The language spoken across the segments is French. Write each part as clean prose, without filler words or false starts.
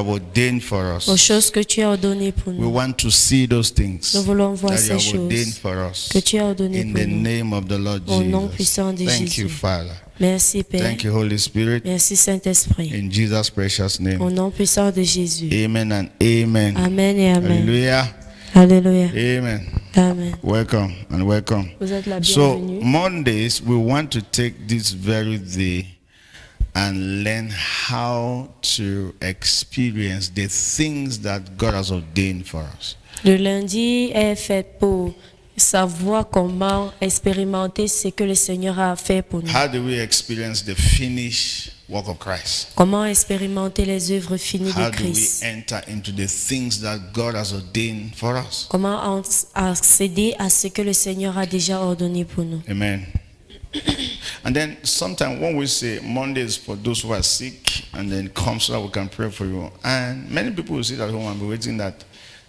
have ordained for aux us. choses que tu as ordonnées pour We nous. want to see those things Nous voulons voir that you ces have ordained choses for us. que tu as ordonnées In pour the nous. name of the Lord Au nom Jesus. puissant de Thank you, Jésus. Father. Merci Père. Thank you, Holy Spirit. Merci Saint-Esprit. In Jesus' precious Au name. nom puissant de Jésus. Amen and amen. Amen et amen. Hallelujah. Alléluia. Amen. Amen. Welcome and welcome. Vous êtes la So, bienvenue. Mondays, we want to take this very day and learn how to experience the things that God has ordained for us. Le lundi est fait pour savoir comment expérimenter ce que le Seigneur a fait pour nous. How do we experience the finished work of Christ? Comment expérimenter les œuvres finies How de do we Christ. enter into the things that God has ordained for us? Comment accéder à ce que le Seigneur a déjà ordonné pour nous. Amen. And then sometimes when we say Monday is for those who are sick, and then come so that we can pray for you. And many people will sit at home and be waiting that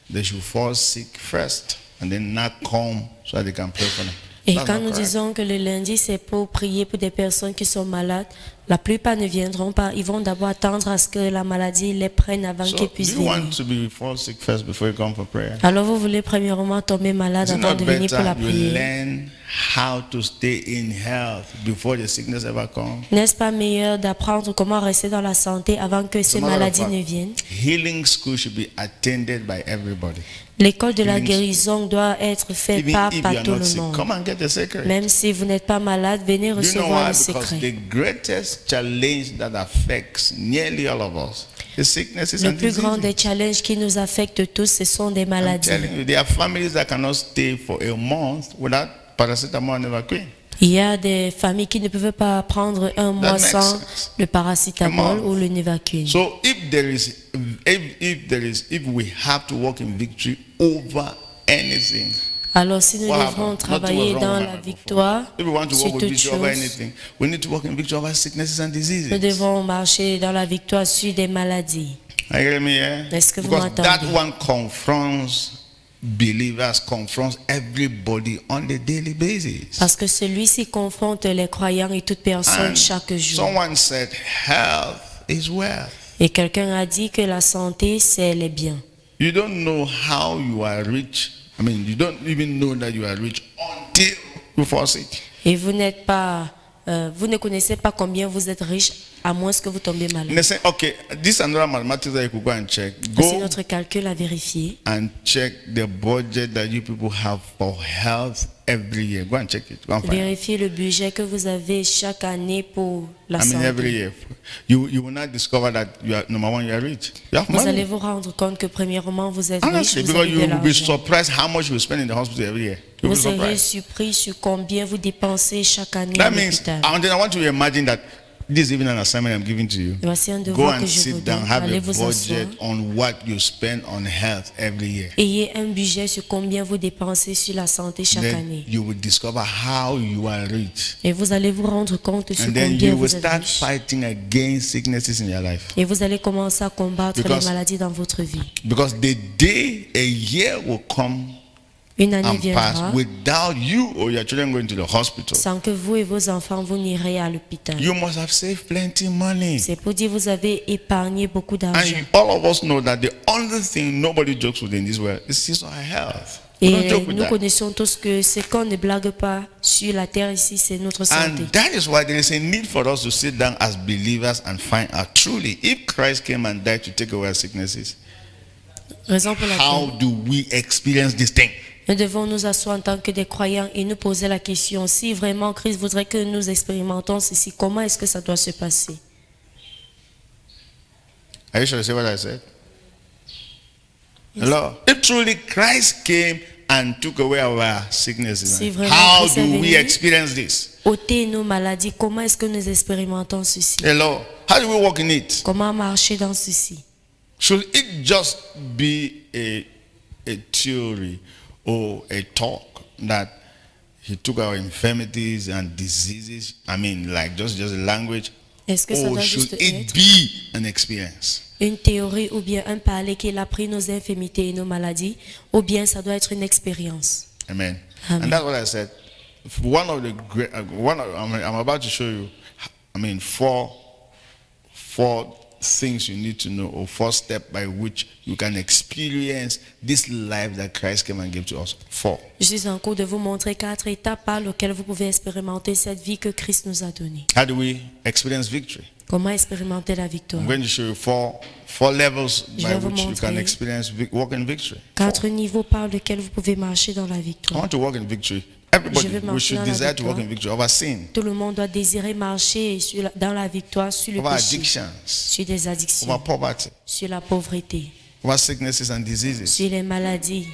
they should fall sick first and then not come so that they can pray for them. Et That's quand not nous correct. disons que le lundi c'est pour prier pour des personnes qui sont malades, la plupart ne viendront pas. Ils vont d'abord attendre à ce que la maladie les prenne avant So qu'ils do puissent you venir. want to be fall sick first before you come for prayer? Alors vous voulez premièrement tomber malade Is it avant not de venir pour la better you prière. learn how to stay in health before the sickness ever comes? N'est-ce pas meilleur d'apprendre comment rester dans la santé avant que ces As a matter of maladies fact, ne viennent? Healing school should be attended by everybody. L'école de la Healing- guérison doit être faite Even par if you are tout not le sick, monde. come and get the secret. Même si vous n'êtes pas malade, venez You know recevoir why? le Because secret. the greatest challenge that affects nearly all of us is sicknesses Le and plus grand diseases. des challenges qui nous affectent tous, ce sont des I'm maladies. telling you, there are families that cannot stay for a month without paracetamol and Nevaquin. Il y a des familles qui ne peuvent pas prendre un mois makes sans sense. le paracétamol Come on. ou le Nevaquin. So if we have to walk in victory over anything, Alors si nous what devrons happened? travailler Nothing was wrong dans with la my life victoire before. If we want to sur walk with toutes victory over choses, anything, we need to walk in victory over sicknesses and diseases. nous devons marcher dans la victoire sur des maladies. Are you hearing me here? Est-ce que vous Because that m'entendez? one confronts everybody on a daily basis. Parce que celui-ci confronte les croyants et toute personne And chaque jour. someone said, health is wealth. Et quelqu'un a dit que la santé, c'est les biens. You don't know how you are rich. I mean, you don't even know that you are rich until you fall sick. Et vous n'êtes pas, vous ne connaissez pas combien vous êtes riche, à moins que vous tombez And malade. they say, okay, this is another mathematics that you could go and check. C'est Go notre calcul à vérifier. and check the budget that you people have for health every year. Go and check it. Go and find it. Vérifiez le budget que vous avez chaque année pour la I mean, every santé. year. You will not discover that you are number one. You are rich. You have Vous allez money. vous rendre compte que premièrement, vous êtes riche, Honestly, vous because avez you de will be l'argent. surprised how much you spend in the hospital every year. You will Vous be serez surprised. surpris sur combien vous dépensez chaque année à That means, l'hôpital. and then I want you to imagine that this is even an assignment I'm giving to you. Voici un Go devoir que and je vous sit down, donne. have Allez a vous asseoir. budget on what you spend on health every year. Ayez un budget sur combien vous dépensez sur la santé chaque Then année. you will discover how you are rich. Et vous allez vous rendre compte sur And then combien you will vous êtes start riche. fighting against sicknesses in your life. Et vous allez commencer à combattre Because- les maladies dans votre vie. Because the day a year will come Une année and pass viendra without you or your children going to the hospital. sans que vous et vos enfants vous n'irez à l'hôpital. You must have saved plenty money. C'est pour dire que vous avez épargné beaucoup And d'argent. all of us know that the only thing nobody jokes with in this world is our health. We don't Et joke with nous that. connaissons tous que ce qu'on ne blague pas sur la terre ici, c'est notre santé. And that is why there is a need for us to sit down as believers and find out truly if Christ came and died to take away our sicknesses, Raison pour how laquelle do we experience this thing? nous devons nous asseoir en tant que des croyants et nous poser la question, si vraiment Christ voudrait que nous expérimentons ceci, comment est-ce que ça doit se passer? Are you sure to say what I said? Hello? If truly Christ came and took away our sicknesses, Si vraiment how Christ est do we venu, experience this? ôter nos maladies, comment est-ce que nous expérimentons ceci? Hello? How do we walk in it? Comment marcher dans ceci? Should it just be a theory or a talk that he took our infirmities and diseases? I mean, like just a language. Est-ce que ça Or doit should juste it être be an experience? une théorie ou bien un parler qu'il a pris nos infirmités et nos maladies, ou bien ça doit être une expérience? Amen. Amen. And that's what I said. One of the great, I'm about to show you. I mean, four things you need to know, or 4 steps by which you can experience this life that Christ came and gave to us. 4. Je suis en cours de vous montrer 4 étapes par lesquelles vous pouvez expérimenter cette vie que Christ nous a donnée. How do we experience victory? Comment expérimenter la victoire? I'm going to show you four levels Je by vais vous which you can montrer experience walk in victory. 4 niveaux par lesquels vous pouvez marcher dans la I victoire. want to walk in victory. Je Everybody, vais we marcher should dans la desire to walk in victoire. victory over sin, Tout le monde doit désirer marcher dans la victoire sur le over péché, addictions, sur des addictions, over poverty, sur la pauvreté, over sicknesses and diseases. sur les maladies,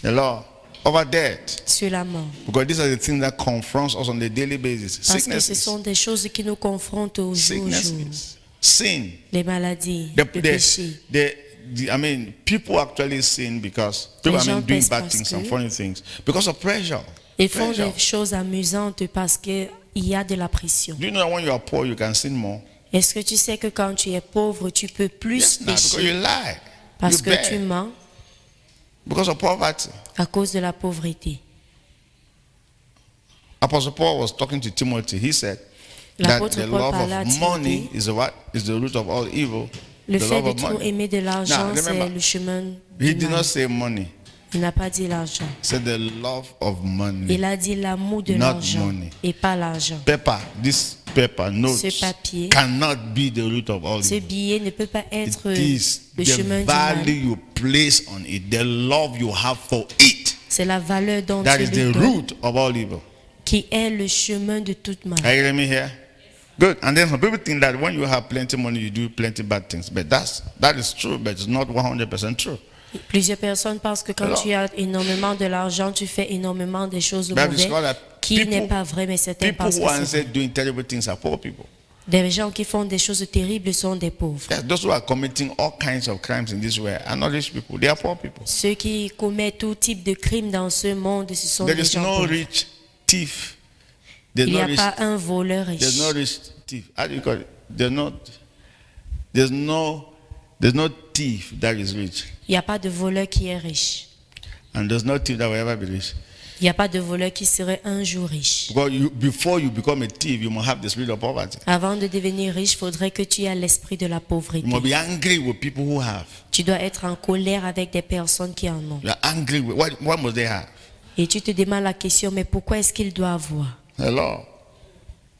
The Lord, over death. sur la mort. Because these are the things that confronts us on a daily basis. Parce que ce Sicknesses, sont des choses qui nous confrontent au jour au jour. sicknesses, sin. Les maladies, The, le péché. I mean, people actually sin because people Les gens doing pèsent bad parce things que- and funny things because of pressure. Ils font Pressure. des choses amusantes parce qu'il y a de la pression. Do you know that when you are poor, you can sin more? Est-ce que tu sais que quand tu es pauvre, tu peux plus Yes, now, because you pécher lie. parce You que tu beg mens because of poverty. à cause de la pauvreté? Apostle Paul was talking to Timothy. He said that L'apôtre the Paul love parlait à of money Timothée. is the what? Is the root of all evil. Le The fait love de of trop money. aimer de l'argent, Now, c'est remember, le chemin He du did mal. not say money. Il n'a pas dit l'argent. He said the love of money. Il a dit l'amour de Not l'argent money. et pas l'argent. Paper, this paper, notes, Ce papier, cannot be the root of all ce evil. billet ne peut pas être It is le the chemin du mal. value you place on it, the love you have for it. C'est la valeur dont That tu is le the donnes root of all evil. qui est le chemin de toute mal. Are you hearing me here? Good. And then some people think that when you have plenty money, you do plenty bad things. But that is true, but it's not 100% true. Plusieurs personnes pensent que quand Alors, tu as énormément de l'argent, tu fais énormément de choses Bible mauvaises, scholar, qui people- n'est pas vrai, mais certains People pensent who que are c'est vrai. doing terrible things are poor people. Des gens qui font des choses terribles sont des pauvres. Yes, those who are committing all kinds of crimes in this world are not rich people. They are poor people. Ceux qui commettent tout type de crimes dans ce monde, ce sont There des is gens no pauvres. rich thief. There's Il n'y no a rich. pas un voleur riche. There's no rich thief. How do you call it? There's no thief that is rich, Il n'y a pas de voleur qui est riche. and there's no thief that will ever be rich. Il n'y a pas de voleur qui serait un jour riche. Because before you become a thief, you must have the spirit of poverty. Avant de devenir riche, il faudrait que tu aies l'esprit de la pauvreté. You must be angry with people who have. Tu dois être en colère avec des personnes qui en ont. You are angry with what must they have? Et tu te demandes la question, mais pourquoi est-ce qu'ils doivent avoir? Hello.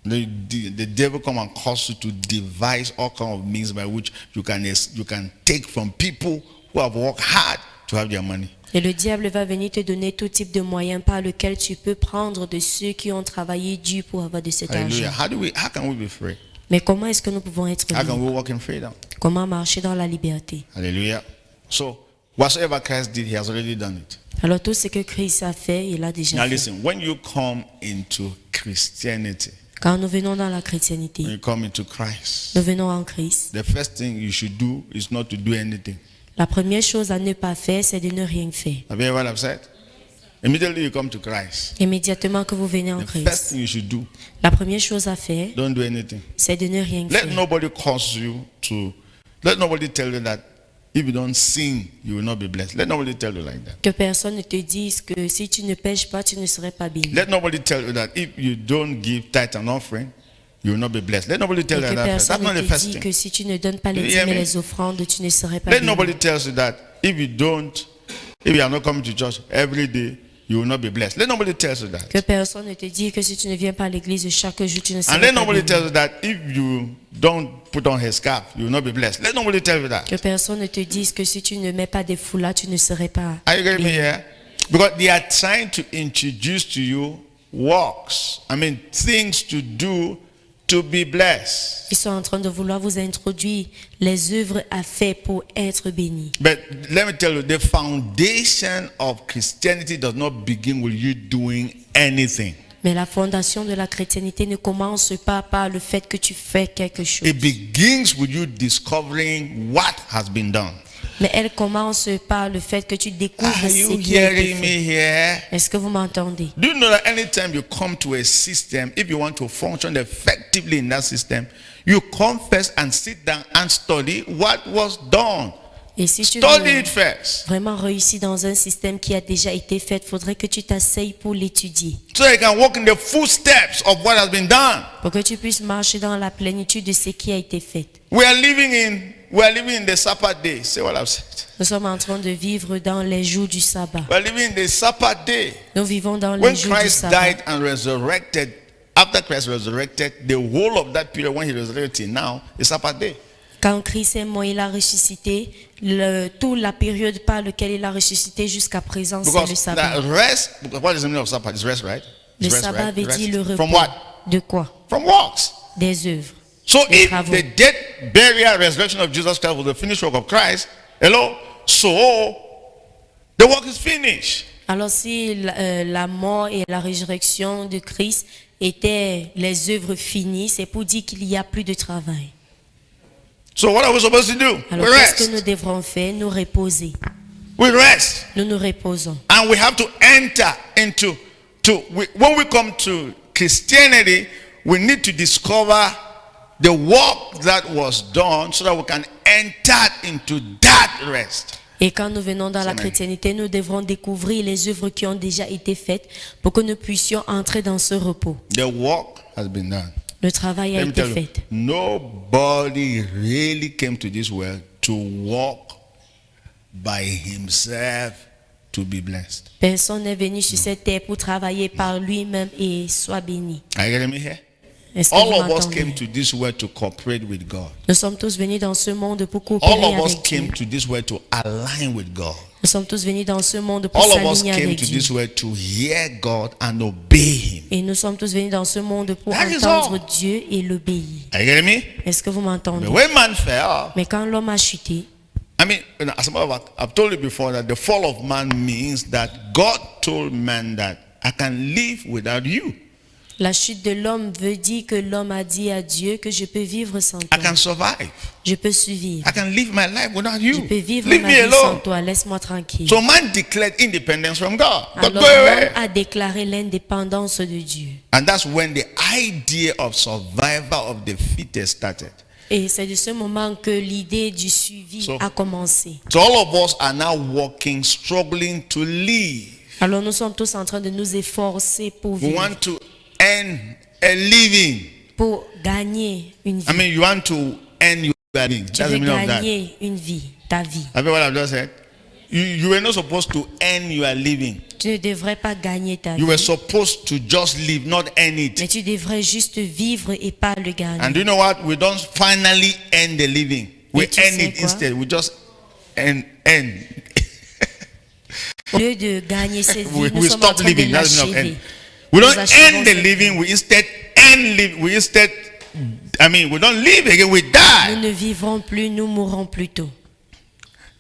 The devil come and cause you to devise all kinds of means by which you can take from people who have worked hard to have their money. Et le diable va venir te donner tout type de moyens par lesquels tu peux prendre de ceux qui ont travaillé dur pour avoir de cet Hallelujah. argent. How can we be free? Mais comment est-ce que nous pouvons être How can libres? we walk in freedom? Comment marcher dans la liberté? Hallelujah. So whatsoever Christ did, he has already done it. Alors tout ce que Christ a fait, il a déjà Now fait. listen, when you come into Christianity, Quand nous venons dans la chrétienté, when you come into Christ, nous venons en Christ. the first thing you should do is not to do anything. La première chose à ne pas faire, c'est de ne rien faire. Have you heard what I've said? Immediately you come to Christ, Immédiatement que vous venez en the first Christ, thing you should do, la première chose à faire, don't do anything. c'est de ne rien Let faire. nobody cause you to, let nobody tell you that if you don't sin, you will not be blessed. Let nobody tell you like that. Que personne ne te dise que si tu ne pêches pas, tu ne serais pas béni. Let nobody tell you that if you don't give tithe and offering, you will not be blessed. Let nobody tell Et you que that first. That's personne not ne the te first dise thing. que si tu ne donnes pas les You hear dîmes et me? les offrandes, tu ne serais pas Let béni. nobody tell you that if you are not coming to church every day, you will not be blessed. Let nobody tell you that. Que personne ne te dise que si tu ne viens pas à l'église chaque jour, tu ne And serais let pas nobody béni. tell you that if you don't put on his scarf, you will not be blessed. Let nobody tell you that. Que personne ne te dise que si tu ne mets pas des foulards, tu ne serais pas. Are you getting me here? Because they are trying to introduce to you works. I mean, things to do to be blessed. Ils sont en train de vouloir vous introduire les œuvres à faire pour être béni. But let me tell you, the foundation of Christianity does not begin with you doing anything. Mais la fondation de la chrétienté ne commence pas par le fait que tu fais quelque chose. It begins with you discovering what has been done. Mais elle commence par le fait que tu découvres Are ce you qui a été hearing me fait. here? Est-ce que vous m'entendez? Do you know that anytime you come to a system, if you want to function effectively in that system, you come first and sit down and study what was done. Et si tu Study veux it first. vraiment réussir dans un système qui a déjà été fait, il faudrait que tu t'asseyes pour l'étudier. So you can walk in the footsteps of what has been done. Pour que tu puisses marcher dans la plénitude de ce qui a été fait. We are living in the Sabbath day. Say what I've said. Nous sommes en train de vivre dans les jours du sabbat. We are living in the Sabbath day. Nous vivons dans les When jours du Christ sabbat. died and resurrected, after Christ resurrected, the whole of that period when he resurrected till now is Sabbath day. Quand Christ est mort, il a ressuscité. Toute la période par laquelle il a ressuscité jusqu'à présent, c'est le Because sabbat. that rest, what is the meaning of Sabbath? It's rest, right? Le It's rest, sabbat right? veut Rest. dire le repos. From what? De quoi? From works. Des œuvres. So Des if travaux. the death, burial, resurrection of Jesus Christ was the finished work of Christ, hello, so the work is finished. Alors si la mort et la résurrection de Christ étaient les œuvres finies, c'est pour dire qu'il n'y a plus de travail. So what are we supposed to do? Alors We qu'est-ce que rest. nous devrons faire? Nous reposer. We rest. Nous nous reposons. And we have to enter into, when we come to Christianity, we need to discover the work that was done so that we can enter into that rest. Et quand nous venons dans la Amen. chrétienté, nous devrons découvrir les œuvres qui ont déjà été faites pour que nous puissions entrer dans ce repos. The work has been done. Le travail a Let me été tell you, fait. nobody really came to this world to walk by himself to be blessed. Personne n'est venu sur cette terre pour travailler par lui-même et soit béni. Are you getting me here? Est-ce que All vous of us m'entendez? came to this world to cooperate with God. Nous sommes tous venus dans ce monde pour All coopérer of us avec came Dieu. to this world to align with God. Nous sommes tous venus dans ce monde pour All of us s'aligner came avec to Dieu. this world to hear God and obey Him. Et nous sommes tous venus dans ce monde pour That is entendre all. Dieu et l'obéir. Are you getting me? Est-ce que vous m'entendez? But when man fell, Mais quand l'homme a chuté, I mean, as a matter of fact, I've told you before that the fall of man means that God told man that I can live without you. la chute de l'homme veut dire que l'homme a dit à Dieu que je peux vivre sans I toi. can survive. Je peux survivre. I can live my life without Je you. peux vivre Leave ma me vie sans alone. toi. Laisse-moi tranquille. So man declared independence from God. But go Alors l'homme away. a déclaré l'indépendance de Dieu. And that's when the idea of survival of the fittest started. Et c'est de ce moment que l'idée du suivi So- a commencé. So all of us are now working, struggling to live. Alors nous sommes tous en train de nous efforcer pour We vivre, want to earn a living. pour gagner une vie. I mean, you want to earn your living. Tu That's the veux meaning of that. gagner une vie, ta vie. Have you what I've just said? You were not supposed to earn your living. Tu ne devrais pas gagner ta vie, You were supposed to just live, not earn it. mais tu devrais juste vivre et pas le And gagner. do you know what? We don't finally earn the living. We Et tu earn sais it quoi? instead. We just earn. Au lieu de gagner cette vie, We nous sommes en stop train de living. That's the meaning of l'achever. earn. We don't Nous achevons earn the cette living. vie. We instead earn live. We instead, I mean, we don't live again. We Nous die. ne vivrons plus, nous mourrons plus tôt.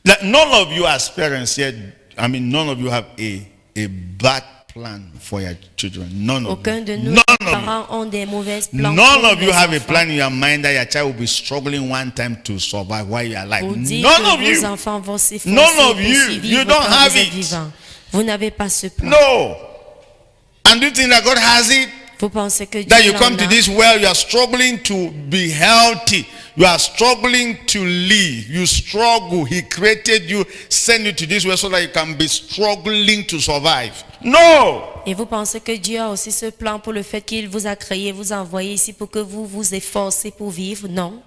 Like none of you are parents yet. I mean, none of you have a bad plan for your children. None of Aucun you. de nous, None les of you. parents, ont des mauvaises plans. None pour of you les have a enfants. plan in your mind that your child will be struggling one time to survive while you are alive. Pour dire None que of vos you. enfants vont s'efforcer None of pour you. survivre You don't quand have vous êtes it. vivants. Vous n'avez pas ce plan. No. And do you think that God has it? Vous pensez que Dieu That you en come to a? this world, you are struggling to be healthy. You are struggling to live. You struggle. He created you, sent you to this world so that you can be struggling to survive. No. Et vous pensez que Dieu a aussi ce plan pour le fait qu'il vous a créé, vous a envoyé ici pour que vous vous efforcez pour vivre? Non.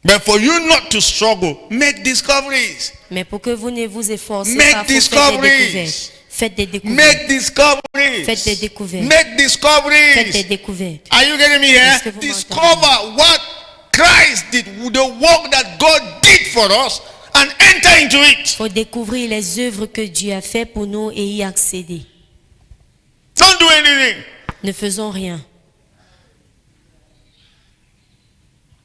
But for you not to struggle, make discoveries. Mais pour que vous ne vous efforcez Make pas, faut faire des discoveries. découvertes. Faites des découvertes. Make discoveries. Faites des découvertes. Make Faites des discoveries. découvertes. Are you getting me Est-ce que here? vous Discover what Christ did, the work that God did for us, and enter into Il it. faut découvrir les œuvres que Dieu a fait pour nous et y accéder. Don't do anything. Ne faisons rien.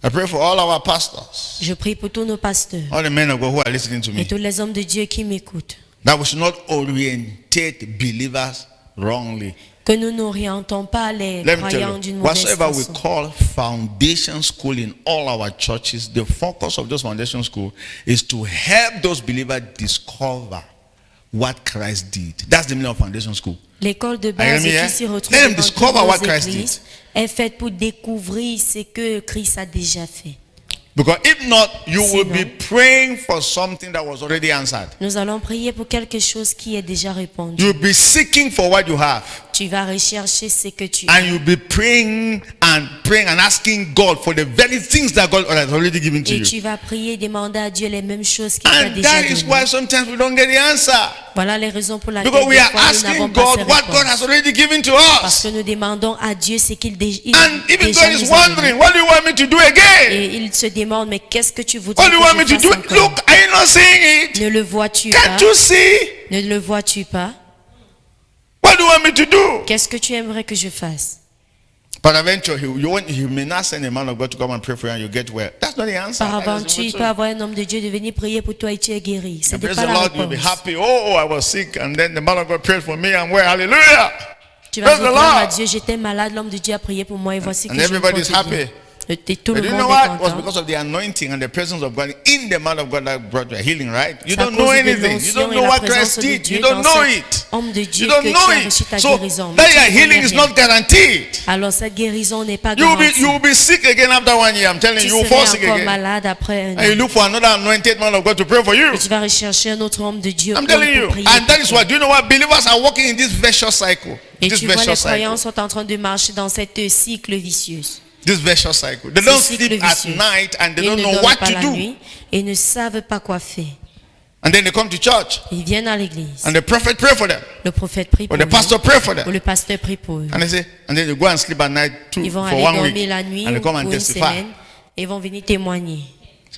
I pray for all our pastors, Je prie pour tous nos pasteurs all the men of God who are listening to et me, tous les hommes de Dieu qui m'écoutent. that we should not orientate believers wrongly. Que nous n'orientons pas les Let me tell croyants you, d'une mauvaise whatsoever we façon. call foundation school in all our churches, the focus of those foundation school is to help those believers discover what Christ did. That's the meaning of foundation school. L'école de Are base you hearing me, qui s'y yeah? retrouve Let them dans discover toutes nos what Christ églises est faite pour découvrir ce que Christ a déjà fait. Because if not, you will Sinon, be praying for something that was already answered. nous allons prier pour quelque chose qui est déjà répondu. You'll be seeking for what you have. Tu vas rechercher ce que tu as. And you'll be praying and asking God for the very things that God has already given to Et you. tu vas prier et demander à Dieu les mêmes choses qu'il t'a And déjà that is données. why sometimes we don't get the answer. Voilà les raisons pour lesquelles Because we des are fois, nous n'avons asking pas God ces what God réponses. has already given to Parce us. que nous demandons à Dieu ce qu'il And even déjà God is nous a donné. wondering, what do you want me to do again? Et il se demande, mais qu'est-ce que tu voudrais What do you want me que je to do? fasse encore? Look, are you not seeing it? Ne le vois-tu pas? Can't you see? Ne le vois-tu pas? What do you want me to do? Qu'est-ce que tu aimerais que je fasse? But eventually, he may not send a man of God to come and pray for you and you get well. That's not the answer. Par That is aventure, il the peut avoir un homme de Dieu de venir prier pour toi et tu es guéri. Ce And n'est praise pas the la Lord, you'll be réponse. happy. Oh, I was sick, and then the man of God prayed for me, and well, hallelujah. Tu vas Praise dire the gloire à Lord. Dieu, j'étais malade, l'homme de Dieu a prié pour moi et voici que And je me everybody is porte bien. happy. Et tout But le you know monde est what? It was content. because of the anointing and the presence of God in the man of God that brought your healing, right? You C'est à don't know cause de anything. You l'onction don't et know la what présence Christ de did. Dieu You don't dans know cet it. homme de Dieu You don't que tu know as it. reçu ta So guérison. Mais that tu your ne connais healing is rien. not guaranteed. Alors cette guérison n'est pas You garantie. will be sick again after 1 year. I'm telling Tu you, you will fall serais sick encore again. malade après un And you an. look for another anointed man of God to pray for you. Et tu vas rechercher un autre homme de Dieu I'm pour telling you. prier And that pour is toi. why, do you know what? Believers are walking in this vicious cycle. Et This tu vois, les vicious cycle. croyants sont en train de marcher dans cette cycle vicieuse. This vicious cycle. They Ce don't cycle sleep at vicieux. night and they Ils don't ne know dorment what pas to la do. nuit et ne savent pas quoi faire. And then they come to church Ils viennent à l'église. and the prophet pray for them. Le prophète prie pour Or the eux. pastor pray for Ou them. le pasteur prie pour eux. And they say, and then they go and sleep at night too, Ils vont for aller 1 week. dormir la nuit And they ou come pour and une testify. semaine et vont venir témoigner.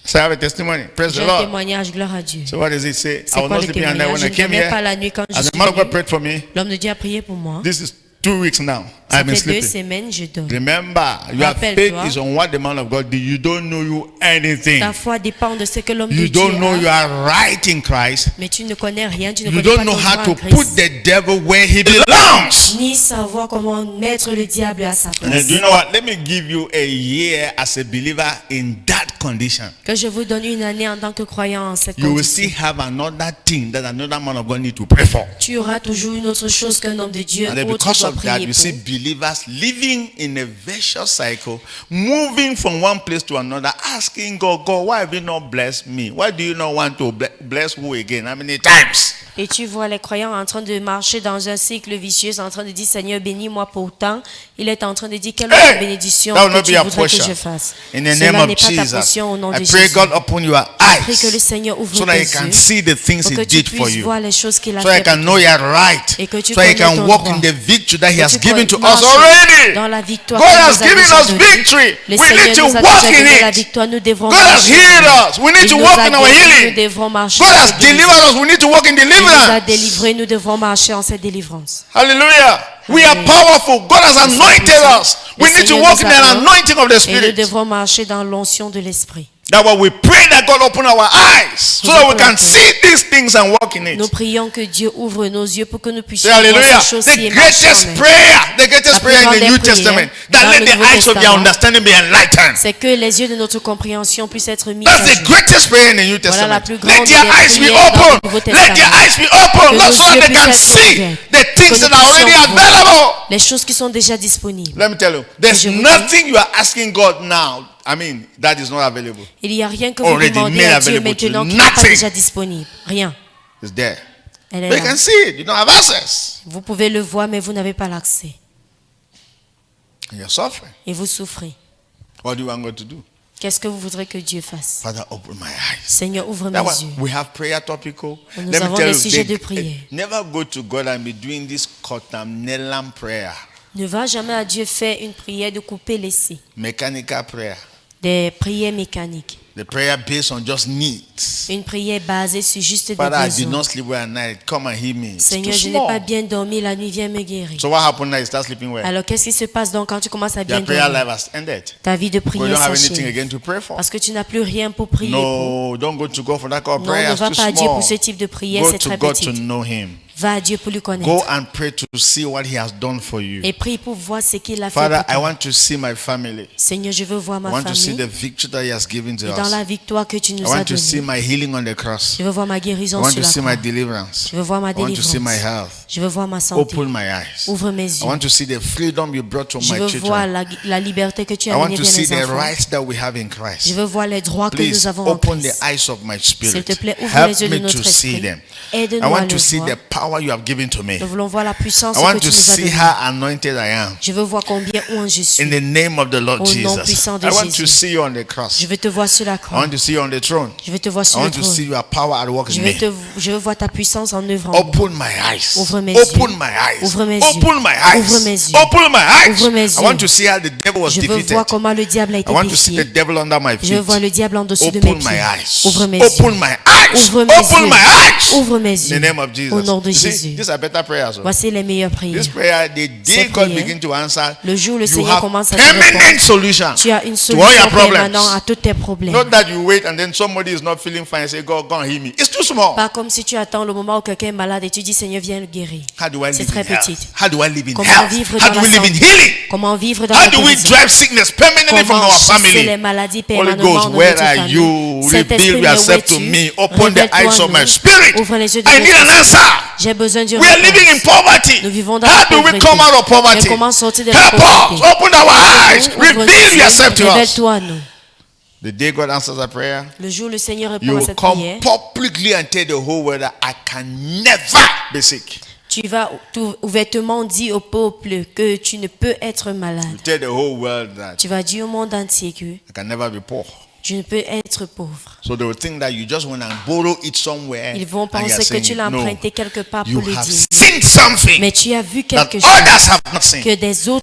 So I have a testimony. Praise J'ai the un Lord. témoignage, gloire à Dieu. So what does it say? I C'est was quoi not le sleeping at night témoignage? when Je I ne came dormais pas here. la nuit quand je As suis the man of God venu. prayed for me. L'homme de Dieu a prié pour moi. This is 2 weeks now. Ça I've been fait 2 sleeping. semaines, je dors. Remember, your Rappelle-toi. faith is on what the man of God did. You don't know you anything. Ta foi dépend de ce que l'homme de You Dieu don't know you a. are right in Christ. Mais tu ne connais rien, tu ne You connais don't pas know ton how droit to en put Christ. the devil where he belongs. Ni savoir comment mettre le diable à sa And place. do you know what? Let me give you a year as a believer in that condition. Que je vous donne une année en tant que croyant en cette You will condition. still have another thing that another man of God need to pray for. Tu auras toujours une autre chose qu'un homme de Dieu And then autre because doit of that, prier you pour. see believers living in a vicious cycle, moving from one place to another, asking God, God, why have you not blessed me? Why do you not want to bless who again? How many times? Et tu vois les croyants en train de marcher dans un cycle vicieux, en train de dire Seigneur, bénis-moi pourtant. Il est en train de dire quelle autre bénédiction that will que not tu be a voudrais que portion. je fasse. In the Cela name n'est of pas ta Jesus, portion au nom I de pray Jésus. God open your Prie que le eyes Seigneur ouvre so tes that you can yeux see the things pour que He tu did for puisses you, voir les choses qu'il a so you fait can pour know toi. you're right, Et que tu so you connais can ton walk droit. in the victory that He Que has tu given to us marches already. dans la victoire God qu'il has nous a given déjà us donnée. victory. Le We Seigneur need to nous a walk déjà in donné la it. victoire, nous devrons God has marcher. healed us. We need Il to nous walk a in our guéris, nous healing. devrons marcher. God dans has cette guérison. delivered us. We need to walk in Il nous a deliverance. délivrés, nous devrons marcher en cette délivrance. Hallelujah. We are Hallelujah. powerful. God has Nous sommes anointed puissants. us. Le We need to Seigneur walk nous in a an oint. anointing of the Et nous Spirit. devrons marcher dans l'onction de l'Esprit. That way we pray that God open our eyes so that we can see these things and walk in Nous it. prions que Dieu ouvre nos yeux pour que nous Say puissions voir hallelujah. ces choses-ci The et marcher greatest en elles. prayer, the greatest La prayer plus in the grande New des prières Testament, that dans let le the Nouveau eyes of your Testament, understanding be enlightened. C'est que les yeux de notre compréhension puissent être mis That's à the jour. greatest prayer in the New Voilà la Testament. plus grande Let your des eyes be prières dans le open. Nouveau Let your Testament. eyes be open. Que Not nos so that yeux they can puissent être see ouverts. the things Que nous that are already puissions voir available. les choses qui sont déjà disponibles. Let me tell you, there's Je vous dis- nothing you are asking God now. I mean, that is not available. Il n'y a rien que vous Already demandez made à Dieu available to you. maintenant qui n'est pas Nothing. déjà disponible. Rien. It's there. Elle est But you là. can see it. You don't have access. Vous pouvez le voir, mais vous n'avez pas l'accès. And you're suffering. Et vous souffrez. What do you want God to do? Qu'est-ce que vous voudrez que Dieu fasse? Father, open my eyes. Seigneur, ouvre mes That why yeux. we have prayer topical. Nous Let me avons tell des you, sujets de prière. never go to God and be doing this kotam prayer, Ne va jamais à Dieu faire une prière de couper les scies. mechanical prayer, Des prières mécaniques. the prayer based on just needs. Une prière basée sur juste des Father, I did besoins. not sleep well at night. Come and heal me. It's Seigneur, too je n'ai pas small. bien dormi la nuit, viens me guérir. So what happened now? You start sleeping well. Alors qu'est-ce qui se passe donc quand tu commences à bien Your prayer dormir? life has ended. Ta vie de We prière don't have anything s'achève. again to pray for. Parce que tu n'as plus rien pour prier pour. No, don't go to God for that kind of Non, prayer. ne It's va too pas à Dieu small. pour ce type de prière, Go c'est to très God to petit. know Him. Va à Dieu pour lui Go connaître. and pray to see what he has done for you. Et prie pour voir ce qu'il a fait Father, pour I toi. want to see my family. Seigneur, je veux voir I ma want to see famille. the victory that he has given to Et dans us. la victoire que tu I nous as want to see donnée. my healing on the cross. Je veux voir ma I guérison want sur to la see croix. my deliverance. Je veux voir ma I want to see my délivrance. health. Je veux voir ma santé. Open my eyes. Ouvre mes I yeux. want to see the freedom you brought to Je my veux voir children. la liberté que tu I as want donnée to vers see les the enfants. rights that we have in Je Christ. veux voir les droits que Please nous avons en open the Christ. eyes of my S'il spirit. te plaît, ouvre Help les yeux de me notre to see esprit. them. I Aide-nous à want le to see voir. the power you have given to me. Nous voulons voir la puissance I want que tu to nous as see donnée. how anointed I am. Je veux voir combien louange je suis. In the name of the Lord Au nom Jesus. puissant de I want Jésus. to see you on the cross. Je veux te voir sur la I croix. want to see you on the throne. Je veux te voir I sur le want to see trône. your power at work in me. Je veux voir ta puissance en œuvre en moi. Open my eyes. Ouvre mes Open yeux. my eyes. Ouvre mes Open yeux. my eyes. Ouvre mes yeux. Open my eyes. Ouvre mes I want yeux. to see how the devil was Je veux defeated. voir comment le diable a été I want to see the défié. devil under my Je feet. veux voir le diable en dessous de mes Open my pieds. eyes. Ouvre mes Open yeux. my eyes. Ouvre mes Open yeux. my eyes. Ouvre mes In the yeux. name of Jesus. Au nom de You see, Jésus. these are better prayers. Voici les meilleures prières. This prayer, the day Ces God prières, begin to answer, le jour où le you Seigneur have commence à te permanent répondre, solution tu as une to all your solution problems. permanente à tous tes problèmes. Not that you wait and then somebody is not feeling fine and say, God, go and heal me. It's too small. Pas comme si tu attends le moment où quelqu'un est malade et tu dis Seigneur viens le guérir. How do I C'est live très in health? petit. How do I live in Comment health? vivre How dans do la we live in santé? healing? Comment vivre dans How la do we guérison? drive sickness permanently from Comment our chasser les family? maladies Holy permanemment Ghost, de where notre are famille? you? Saint-Esprit, Reveal mais où yourself to es-tu? me. Open the Révèle-toi eyes à of nous. my spirit. Ouvre les yeux de I need notre an esprit. answer. J'ai besoin d'une We are living in réponse. poverty. Nous vivons dans How la do we pauvreté. come out of Mais poverty? comment sortir de la Help us. pauvreté? Open our eyes. Ouvre nos Reveal yeux. yourself to us. Révèle-toi à nous. The day God answers a prayer, Le jour où le Seigneur répond you à will cette come prière, publicly and tell the whole world that I can never be sick. tu vas tout ouvertement dire au peuple que tu ne peux être malade. You tell the whole world that Tu vas dire au monde entier que I can never be poor. tu ne peux être pauvre. So they will think that you just want to borrow it somewhere. Ils vont and you are penser que saying tu it. l'as No, emprunté quelque part you pour le have dire. seen something Mais tu as vu that quelque chose others have not seen. que des autres